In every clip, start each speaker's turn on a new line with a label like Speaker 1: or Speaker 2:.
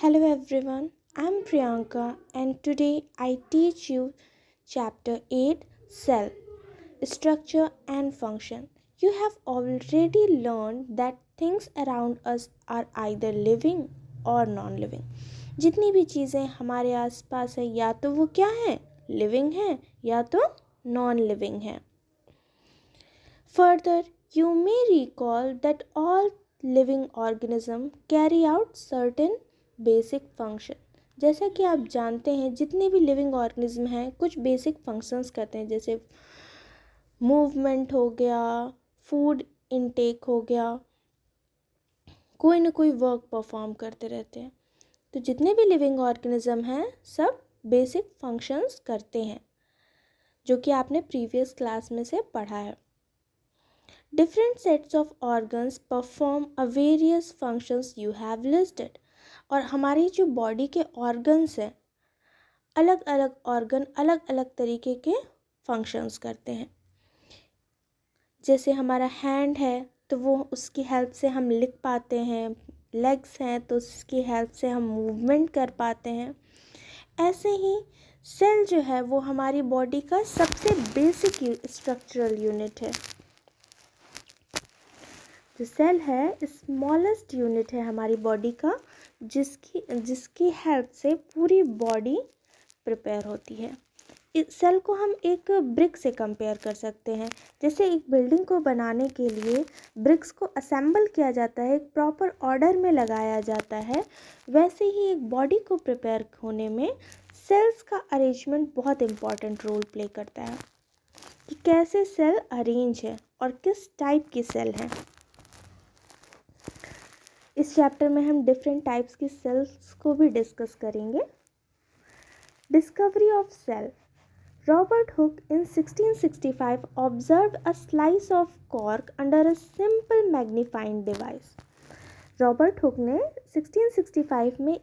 Speaker 1: Hello everyone, I'm Priyanka and today I teach you chapter 8 Cell Structure and Function. You have already learned that things around us are either living or non-living. जितनी भी चीज़ें हमारे आसपास है या तो वो क्या है, लिविंग है या तो नॉन लिविंग है. Further, you may recall that all living organisms carry out certain basic function. जैसा कि आप जानते हैं जितने भी लिविंग ऑर्गेनिज्म हैं कुछ बेसिक फंक्शंस करते हैं, जैसे मूवमेंट हो गया, फूड इनटेक हो गया, कोई ना कोई वर्क परफॉर्म करते रहते हैं. तो जितने भी लिविंग ऑर्गेनिज्म हैं सब बेसिक फंक्शंस करते हैं, जो कि आपने प्रीवियस क्लास में से पढ़ा है. Different sets of organs perform a various functions you have listed. और हमारी जो बॉडी के ऑर्गन्स हैं, अलग अलग ऑर्गन अलग अलग तरीके के फंक्शंस करते हैं. जैसे हमारा हैंड है तो वो उसकी हेल्प से हम लिख पाते हैं, लेग्स हैं तो उसकी हेल्प से हम मूवमेंट कर पाते हैं. ऐसे ही सेल जो है वो हमारी बॉडी का सबसे बेसिक स्ट्रक्चरल यूनिट है. जो सेल है स्मॉलेस्ट यूनिट है हमारी बॉडी का, जिसकी हेल्प से पूरी बॉडी प्रिपेयर होती है. इस सेल को हम एक ब्रिक से कंपेयर कर सकते हैं. जैसे एक बिल्डिंग को बनाने के लिए ब्रिक्स को असेंबल किया जाता है, एक प्रॉपर ऑर्डर में लगाया जाता है, वैसे ही एक बॉडी को प्रिपेयर होने में सेल्स का अरेंजमेंट बहुत इम्पॉर्टेंट रोल प्ले करता है कि कैसे सेल अरेंज है और किस टाइप की सेल है. इस चैप्टर में हम डिफरेंट टाइप्स की सेल्स को भी डिस्कस करेंगे. Discovery of cell. Robert Hooke in 1665 observed a slice of cork under a simple magnifying device. Robert Hooke ने 1665 में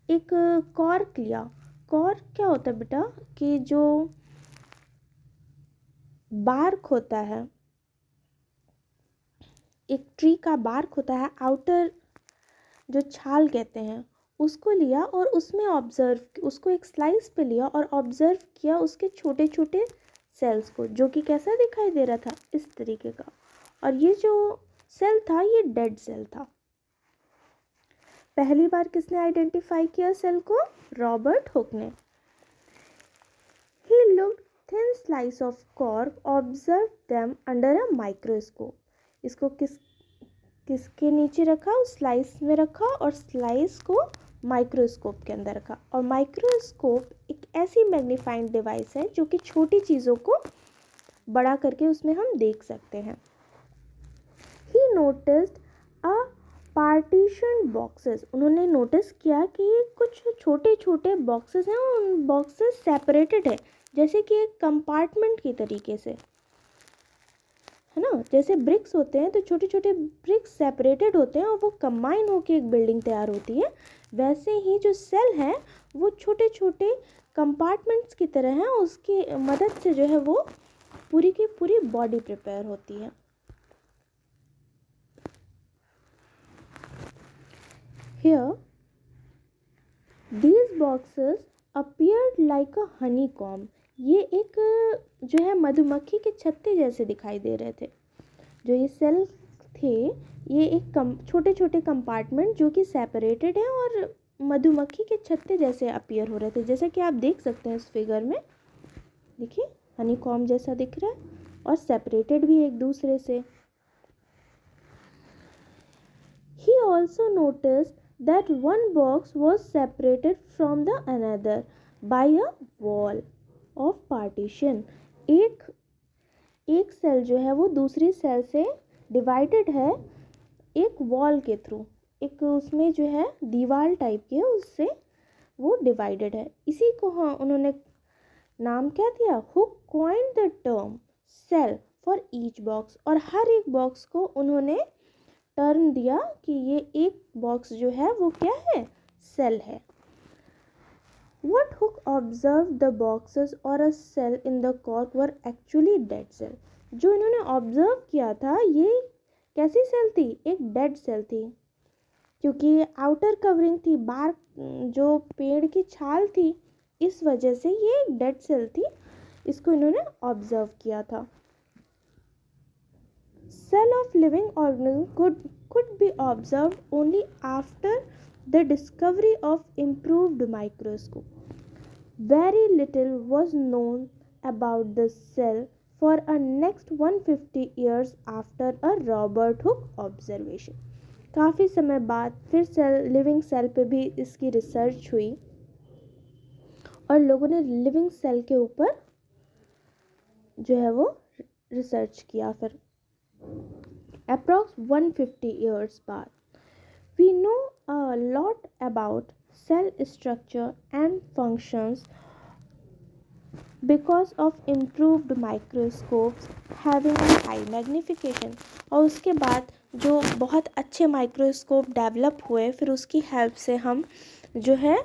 Speaker 1: एक कॉर्क लिया. कॉर्क क्या होता है बेटा, कि जो बार्क होता है, एक ट्री का बार्क होता है, आउटर जो छाल कहते हैं, उसको लिया और उसमें उसको एक स्लाइस पे लिया और ऑब्जर्व किया उसके छोटे छोटे सेल्स को, जो कि कैसा दिखाई दे रहा था, इस तरीके का. और ये जो सेल था ये डेड सेल था. पहली बार किसने आइडेंटिफाई किया सेल को? रॉबर्ट हुक ने. He looked thin slice of cork, observe them under a microscope. इसको किसके नीचे रखा? उस स्लाइस में रखा और स्लाइस को माइक्रोस्कोप के अंदर रखा. और माइक्रोस्कोप एक ऐसी मैग्नीफाइंग डिवाइस है जो कि छोटी चीज़ों को बड़ा करके उसमें हम देख सकते हैं. ही नोटिस्ड अ पार्टीशन बॉक्सेस. उन्होंने नोटिस किया कि कुछ छोटे छोटे बॉक्सेस हैं और उन बॉक्सेस सेपरेटेड है, जैसे कि एक कंपार्टमेंट की तरीके से, है ना. जैसे ब्रिक्स होते हैं तो छोटे छोटे ब्रिक्स सेपरेटेड होते हैं और वो कंबाइन होकर एक बिल्डिंग तैयार होती है. वैसे ही जो सेल है वो छोटे छोटे कंपार्टमेंट्स की तरह हैं, उसकी मदद से जो है वो पूरी की पूरी बॉडी प्रिपेयर होती है. Here, these boxes appeared like a honeycomb. ये एक जो है मधुमक्खी के छत्ते जैसे दिखाई दे रहे थे. जो ये सेल थे ये एक छोटे छोटे कंपार्टमेंट जो कि सेपरेटेड है और मधुमक्खी के छत्ते जैसे अपीयर हो रहे थे, जैसे कि आप देख सकते हैं इस फिगर में. देखिए हनीकॉम्ब जैसा दिख रहा है और सेपरेटेड भी एक दूसरे से. He also noticed that one box was separated from the another by a wall of partition. एक सेल जो है वो दूसरी सेल से डिवाइडेड है एक वॉल के थ्रू, एक उसमें जो है दीवार टाइप की है, उससे वो डिवाइडेड है. इसी को हाँ उन्होंने नाम क्या दिया? Hooke coined the term cell for each box. और हर एक बॉक्स को उन्होंने टर्म दिया कि ये एक बॉक्स जो है वो क्या है? सेल है. What Hook observed the boxes or a cell in the cork were actually dead cell. जो इन्होंने ऑब्जर्व किया था ये कैसी सेल थी? एक डेड सेल थी. क्योंकि आउटर कवरिंग थी, बार्क जो पेड़ की छाल थी, इस वजह से ये एक डेड सेल थी, इसको इन्होंने ऑब्जर्व किया था। Cell of living organism could be observed only after the discovery of improved microscope. Very little was known about the cell for a next 150 years after a Robert Hooke observation. काफ़ी समय बाद फिर living cell पे भी इसकी research हुई और लोगों ने लिविंग सेल के ऊपर जो है वो रिसर्च किया। फिर अप्रॉक्स 150 ईयर्स बाद we know a lot about cell structure and functions because of improved microscopes having a high magnification। और उसके बाद जो बहुत अच्छे माइक्रोस्कोप डेवलप हुए, फिर उसकी हेल्प से हम जो है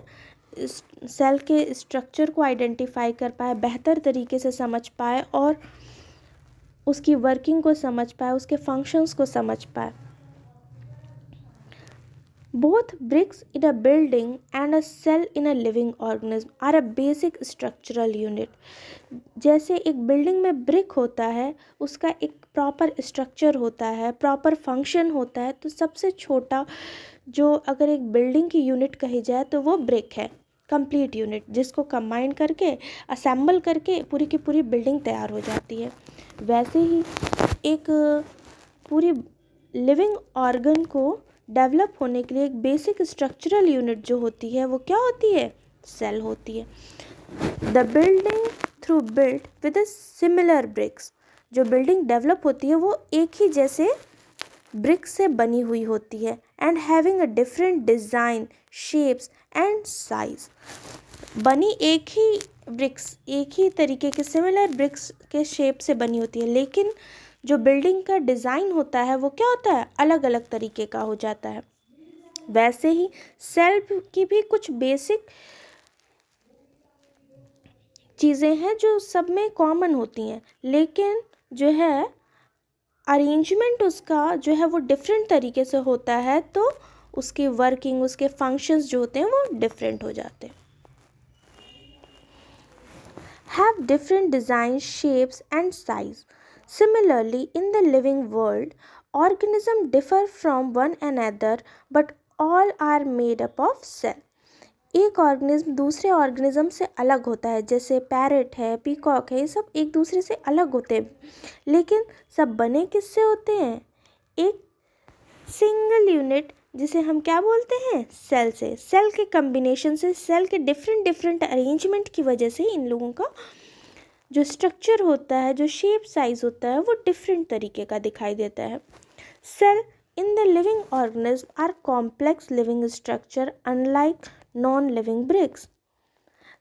Speaker 1: सेल के स्ट्रक्चर को आइडेंटिफाई कर पाए, बेहतर तरीके से समझ पाए और उसकी वर्किंग को समझ पाए, उसके फंक्शंस को समझ पाए। Both bricks in a building and a cell in a living organism are a basic structural unit। जैसे एक बिल्डिंग में ब्रिक होता है, उसका एक प्रॉपर स्ट्रक्चर होता है, प्रॉपर फंक्शन होता है, तो सबसे छोटा जो अगर एक बिल्डिंग की यूनिट कही जाए तो वो ब्रिक है, कंप्लीट यूनिट, जिसको कंबाइन करके असेंबल करके पूरी की पूरी बिल्डिंग तैयार हो जाती है। वैसे ही एक पूरी लिविंग ऑर्गन को डेवलप होने के लिए एक बेसिक स्ट्रक्चरल यूनिट जो होती है वो क्या होती है? सेल होती है। The building through built with similar bricks. जो बिल्डिंग डेवलप होती है वो एक ही जैसे ब्रिक्स से बनी हुई होती है and having a different design, shapes and size. बनी एक ही ब्रिक्स, एक ही तरीके के सिमिलर ब्रिक्स के शेप से बनी होती है, लेकिन जो बिल्डिंग का डिज़ाइन होता है वो क्या होता है? अलग अलग तरीके का हो जाता है। वैसे ही सेल की भी कुछ बेसिक चीज़ें हैं जो सब में कॉमन होती हैं, लेकिन जो है अरेंजमेंट उसका जो है वो डिफरेंट तरीके से होता है, तो उसकी वर्किंग, उसके फंक्शंस जो होते हैं वो डिफरेंट हो जाते हैं। Have different designs, shapes and size. Similarly, in the living world, organisms differ from one another, but all are made up of cell. एक ऑर्गेनिज्म दूसरे ऑर्गेनिज्म से अलग होता है, जैसे पैरेट है, पीकॉक है, ये सब एक दूसरे से अलग होते हैं, लेकिन सब बने किससे होते हैं? एक सिंगल यूनिट, जिसे हम क्या बोलते हैं? सेल से। सेल के कम्बिनेशन से, सेल के डिफरेंट अरेंजमेंट की वजह से इन लोगों का जो स्ट्रक्चर होता है, जो शेप साइज होता है, वो डिफरेंट तरीके का दिखाई देता है। Cell in the living organism are complex living structure unlike non living bricks.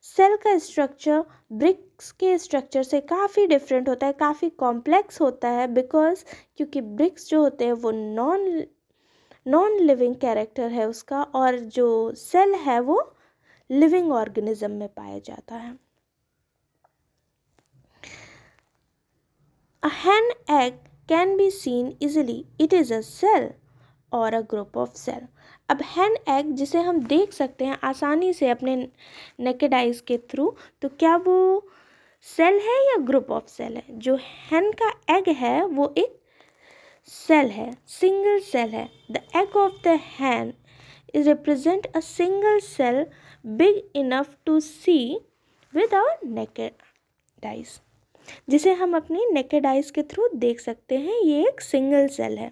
Speaker 1: Cell का स्ट्रक्चर ब्रिक्स के स्ट्रक्चर से काफ़ी डिफरेंट होता है, काफ़ी कॉम्प्लेक्स होता है, बिकॉज क्योंकि ब्रिक्स जो होते हैं वो नॉन लिविंग कैरेक्टर है उसका, और जो सेल है वो लिविंग ऑर्गेनिज्म में पाया जाता है। A hen egg can be seen easily. It is a cell or a group of cell. अब hen egg जिसे हम देख सकते हैं आसानी से अपने नेकेड आइज के थ्रू, तो क्या वो सेल है या ग्रुप ऑफ सेल है? जो hen का एग है वो एक सेल है, सिंगल सेल है। The egg of the hen is represent a single cell big enough to see with our naked eyes, जिसे हम अपनी नेकेड आइज के थ्रू देख सकते हैं। ये एक सिंगल सेल है।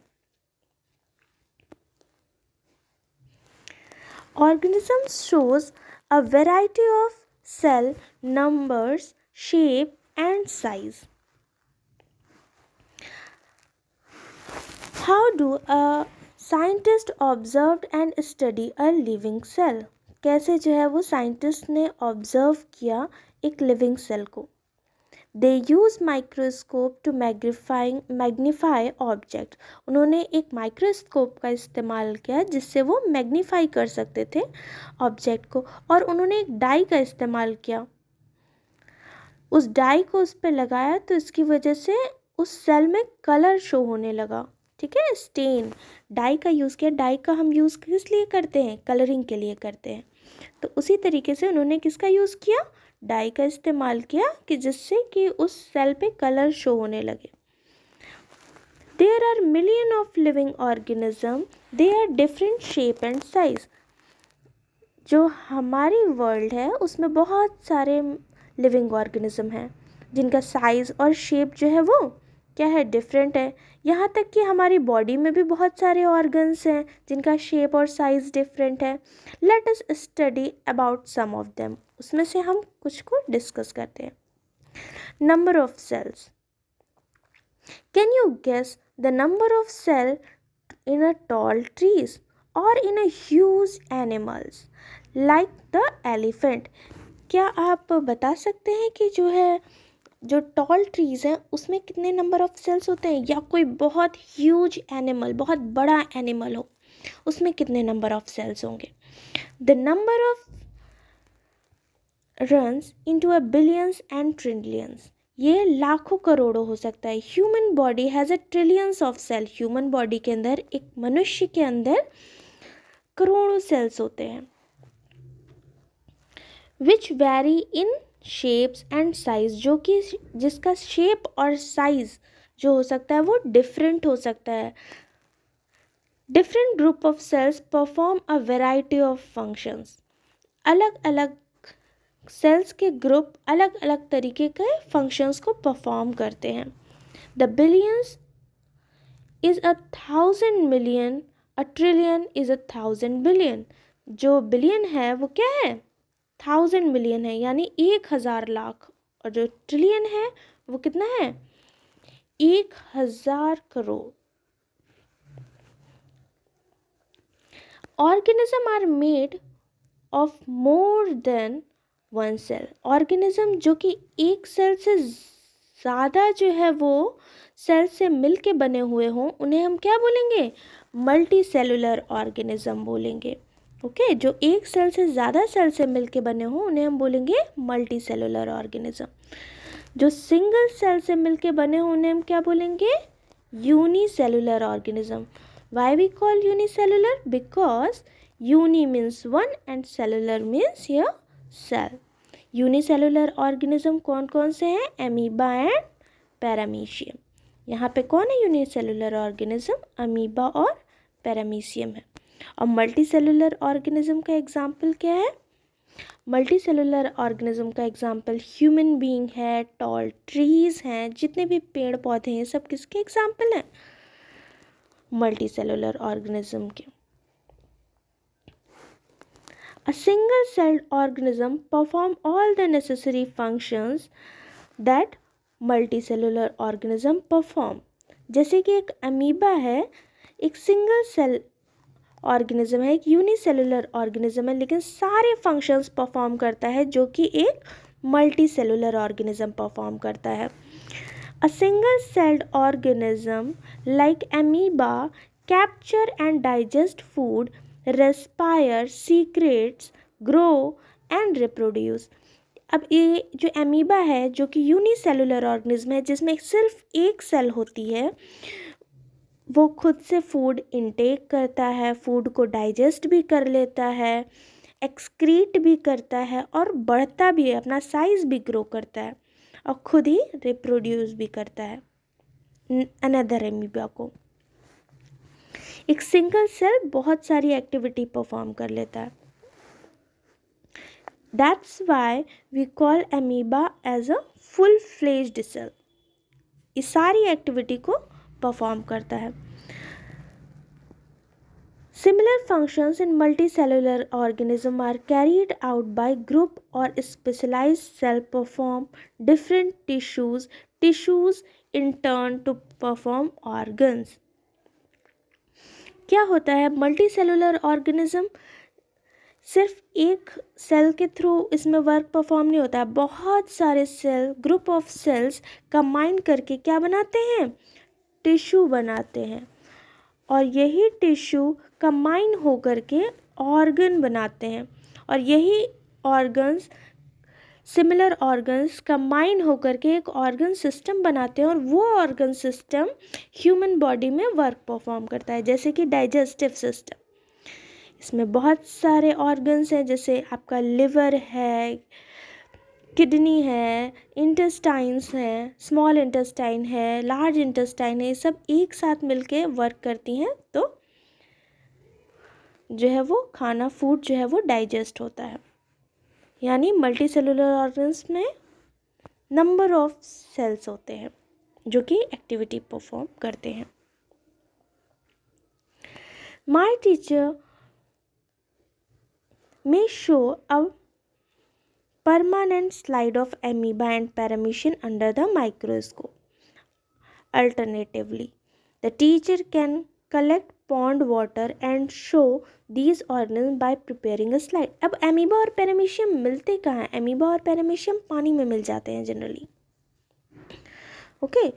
Speaker 1: Organism shows a variety of cell numbers, shape and size. How do a scientist observe and study a living cell? कैसे जो है वो साइंटिस्ट ने ऑब्जर्व किया एक लिविंग सेल को? They use microscope to magnify object। उन्होंने एक माइक्रोस्कोप का इस्तेमाल किया जिससे वो मैग्नीफाई कर सकते थे ऑब्जेक्ट को, और उन्होंने एक डाई का इस्तेमाल किया। उस डाई को उस पर लगाया तो इसकी वजह से उस सेल में कलर शो होने लगा। ठीक है। स्टेन, डाई का यूज़ किया। डाई का हम यूज़ किस लिए करते हैं? कलरिंग के लिए करते हैं। तो उसी तरीके से उन्होंने किसका यूज़ किया? डाई का इस्तेमाल किया कि जिससे कि उस सेल पे कलर शो होने लगे। There are million of living organisms. They are different shape and size. जो हमारी वर्ल्ड है उसमें बहुत सारे लिविंग ऑर्गेनिज्म हैं जिनका साइज़ और शेप जो है वो क्या है? डिफरेंट है। यहाँ तक कि हमारी बॉडी में भी बहुत सारे ऑर्गन्स हैं जिनका शेप और साइज़ डिफरेंट है। Let us study about some of them. उसमें से हम कुछ को डिस्कस करते हैं। Number of cells. Can you guess the number of cells in a tall trees or in a huge animals like the elephant? क्या आप बता सकते हैं कि जो टॉल ट्रीज़ हैं उसमें कितने नंबर ऑफ सेल्स होते हैं? या कोई बहुत ह्यूज एनिमल, बहुत बड़ा एनिमल हो, उसमें कितने नंबर ऑफ सेल्स होंगे? The number of runs into a billions and trillions. ये लाखों करोड़ों हो सकता है। Human body has a trillions of cell. Human body के अंदर, एक मनुष्य के अंदर करोड़ों सेल्स होते हैं। Which very in shapes and size, जो कि जिसका शेप और साइज जो हो सकता है वो डिफरेंट हो सकता है। Different group of cells perform a variety of functions. अलग अलग सेल्स के ग्रुप अलग अलग तरीके के फंक्शंस को परफॉर्म करते हैं। The billions is 1,000 million, a trillion is 1,000 billion. जो बिलियन है वो क्या है? 1,000 मिलियन है, यानी 1,000 लाख। और जो ट्रिलियन है वो कितना है? 1,000 crore. Organism are made of more than one cell. Organism जो कि एक सेल से ज़्यादा जो है वो सेल से मिल के बने हुए हों, उन्हें हम क्या बोलेंगे? मल्टी सेलुलर ऑर्गेनिज्म बोलेंगे। ओके, जो एक सेल से ज़्यादा सेल से मिल के बने हों उन्हें हम बोलेंगे मल्टी सेलुलर ऑर्गेनिज्म। जो सिंगल सेल से मिल के बने हों उन्हें हम क्या बोलेंगे? Unicellular organism. Why we call unicellular? Because uni means one and cellular means your cell. Unicellular organism कौन कौन से हैं? Amoeba and paramecium. यहाँ पे कौन है यूनिसेलुलर ऑर्गेनिज्म? अमीबा और पैरामीशियम है। और मल्टी सेलुलर ऑर्गेनिज्म का एग्जाम्पल क्या है? मल्टी सेलुलर ऑर्गेनिज्म का एग्जाम्पल ह्यूमन बीइंग है, टॉल ट्रीज हैं, जितने भी पेड़ पौधे हैं सब किसके एग्जाम्पल हैं? मल्टी सेलुलर ऑर्गेनिज्म के। A single-celled organism perform all the necessary functions that multicellular organism perform. जैसे कि एक अमीबा है, एक सिंगल सेल ऑर्गेनिज्म है, एक यूनिसेलुलर ऑर्गेनिज्म है, लेकिन सारे फंक्शंस परफॉर्म करता है जो कि एक मल्टी सेलुलर ऑर्गेनिज्म परफॉर्म करता है। A single-celled organism like amoeba capture and digest food, respire, secretes, grow and reproduce. अब ये जो अमीबा है जो कि यूनिसेलुलर ऑर्गेनिज्म है जिसमें सिर्फ एक सेल होती है, वो खुद से फूड इनटेक करता है, फूड को डाइजेस्ट भी कर लेता है, एक्सक्रीट भी करता है और बढ़ता भी है, अपना साइज भी ग्रो करता है और खुद ही रिप्रोड्यूस भी करता है अनदर अमीबा को। एक सिंगल सेल बहुत सारी एक्टिविटी परफॉर्म कर लेता है। That's why we call amoeba as a full fledged cell. इस सारी एक्टिविटी को परफॉर्म करता है। Similar functions in multicellular organism are carried out by group or specialized cell perform different tissues in turn to perform organs. क्या होता है? Multicellular organism सिर्फ एक सेल के थ्रू इसमें वर्क परफॉर्म नहीं होता है, बहुत सारे cell, group of cells combine करके क्या बनाते हैं? टिश्यू बनाते हैं और यही टिश्यू कंबाइन होकर के ऑर्गन बनाते हैं और यही ऑर्गन्स सिमिलर ऑर्गन्स कंबाइन होकर के एक ऑर्गन सिस्टम बनाते हैं और वो ऑर्गन सिस्टम ह्यूमन बॉडी में वर्क परफॉर्म करता है। जैसे कि डाइजेस्टिव सिस्टम, इसमें बहुत सारे ऑर्गन्स हैं, जैसे आपका लिवर है, किडनी है, इंटेस्टाइन्स है, स्मॉल इंटेस्टाइन है, लार्ज इंटेस्टाइन है, ये सब एक साथ मिलके वर्क करती हैं, तो जो है वो खाना, फूड जो है वो डाइजेस्ट होता है। यानी मल्टी सेलुलर ऑर्गन्स में नंबर ऑफ सेल्स होते हैं जो कि एक्टिविटी परफॉर्म करते हैं। My teacher may show a permanent slide of amoeba and paramecium under the microscope. Alternatively, the teacher can collect pond water and show these organisms by preparing a slide. अब amoeba और paramecium मिलते कहाँ हैं? amoeba और paramecium पानी में मिल जाते हैं जनरली। ओके,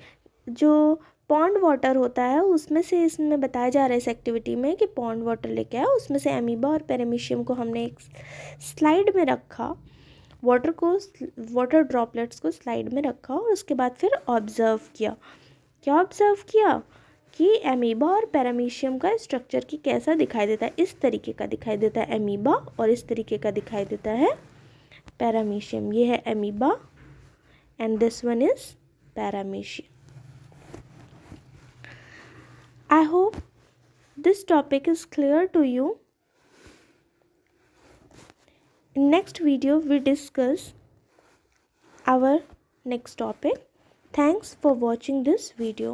Speaker 1: जो पॉन्ड वाटर होता है उसमें से इसमें बताया जा रहा है इस एक्टिविटी में कि पॉन्ड वाटर लेके आया, उसमें से अमीबा और पैरामीशियम को हमने एक स्लाइड में रखा, वाटर ड्रॉपलेट्स को स्लाइड में रखा और उसके बाद फिर ऑब्जर्व किया। क्या ऑब्जर्व किया कि अमीबा और पैरामीशियम का स्ट्रक्चर की कैसा दिखाई देता है। इस तरीके का दिखाई देता है अमीबा और इस तरीके का दिखाई देता है पैरामीशियम। ये है amoeba and this one is paramecium. I hope this topic is clear to you. In next video we discuss our next topic. Thanks for watching this video.